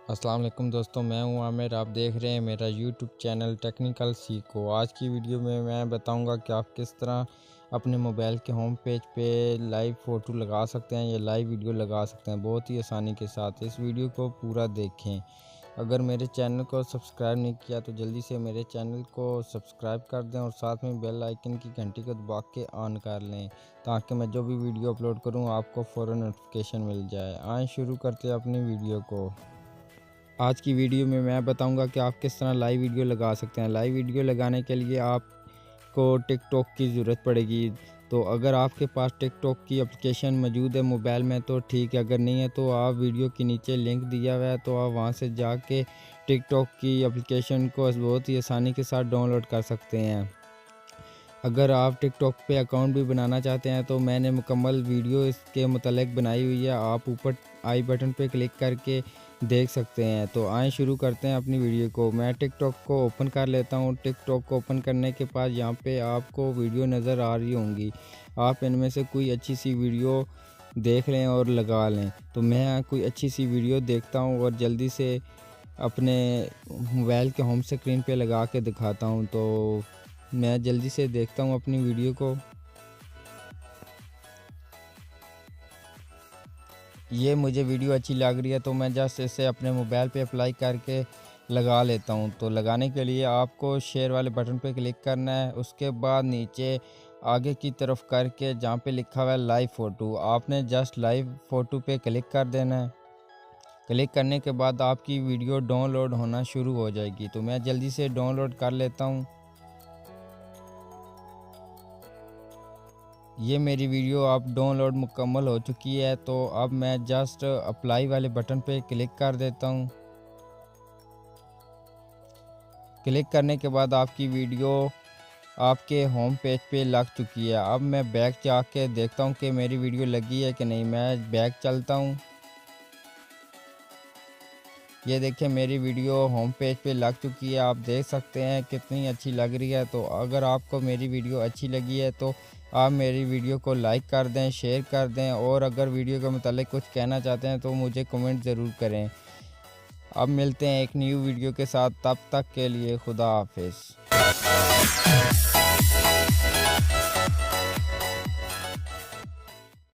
अस्सलाम वालेकुम दोस्तों, मैं हूं आमिर। आप देख रहे हैं मेरा यूट्यूब चैनल टेक्निकल सीखो। आज की वीडियो में मैं बताऊंगा कि आप किस तरह अपने मोबाइल के होम पेज पे लाइव फ़ोटो लगा सकते हैं या लाइव वीडियो लगा सकते हैं बहुत ही आसानी के साथ। इस वीडियो को पूरा देखें। अगर मेरे चैनल को सब्सक्राइब नहीं किया तो जल्दी से मेरे चैनल को सब्सक्राइब कर दें और साथ में बेल आइकन की घंटी को दबा के ऑन कर लें ताकि मैं जो भी वीडियो अपलोड करूं आपको फ़ौरन नोटिफिकेशन मिल जाए। आइए शुरू करते हैं अपनी वीडियो को। आज की वीडियो में मैं बताऊंगा कि आप किस तरह लाइव वीडियो लगा सकते हैं। लाइव वीडियो लगाने के लिए आपको टिकटॉक की ज़रूरत पड़ेगी। तो अगर आपके पास टिकटॉक की एप्लीकेशन मौजूद है मोबाइल में तो ठीक है, अगर नहीं है तो आप वीडियो के नीचे लिंक दिया हुआ है तो आप वहां से जाके टिकटॉक की एप्लीकेशन को बहुत ही आसानी के साथ डाउनलोड कर सकते हैं। अगर आप टिकटॉक पे अकाउंट भी बनाना चाहते हैं तो मैंने मुकम्मल वीडियो इसके मुतालिक बनाई हुई है, आप ऊपर आई बटन पे क्लिक करके देख सकते हैं। तो आए शुरू करते हैं अपनी वीडियो को। मैं टिकटॉक को ओपन कर लेता हूं। टिकटॉक को ओपन करने के बाद यहां पे आपको वीडियो नज़र आ रही होंगी, आप इनमें से कोई अच्छी सी वीडियो देख लें और लगा लें। तो मैं कोई अच्छी सी वीडियो देखता हूँ और जल्दी से अपने मोबाइल के होम स्क्रीन पे लगा के दिखाता हूँ। तो मैं जल्दी से देखता हूँ अपनी वीडियो को। ये मुझे वीडियो अच्छी लग रही है तो मैं जस्ट इसे अपने मोबाइल पे अप्लाई करके लगा लेता हूँ। तो लगाने के लिए आपको शेयर वाले बटन पे क्लिक करना है, उसके बाद नीचे आगे की तरफ करके जहाँ पे लिखा हुआ है लाइव फ़ोटो, आपने जस्ट लाइव फ़ोटो पे क्लिक कर देना है। क्लिक करने के बाद आपकी वीडियो डाउनलोड होना शुरू हो जाएगी। तो मैं जल्दी से डाउनलोड कर लेता हूँ। ये मेरी वीडियो अब डाउनलोड मुकम्मल हो चुकी है। तो अब मैं जस्ट अप्लाई वाले बटन पे क्लिक कर देता हूँ। क्लिक करने के बाद आपकी वीडियो आपके होम पेज पे लग चुकी है। अब मैं बैक जाके देखता हूँ कि मेरी वीडियो लगी है कि नहीं। मैं बैक चलता हूँ। ये देखिए मेरी वीडियो होम पेज पे लग चुकी है, आप देख सकते हैं कितनी अच्छी लग रही है। तो अगर आपको मेरी वीडियो अच्छी लगी है तो आप मेरी वीडियो को लाइक कर दें, शेयर कर दें और अगर वीडियो के मुतालिक कुछ कहना चाहते हैं तो मुझे कमेंट ज़रूर करें। अब मिलते हैं एक न्यू वीडियो के साथ, तब तक के लिए खुदा हाफिज़।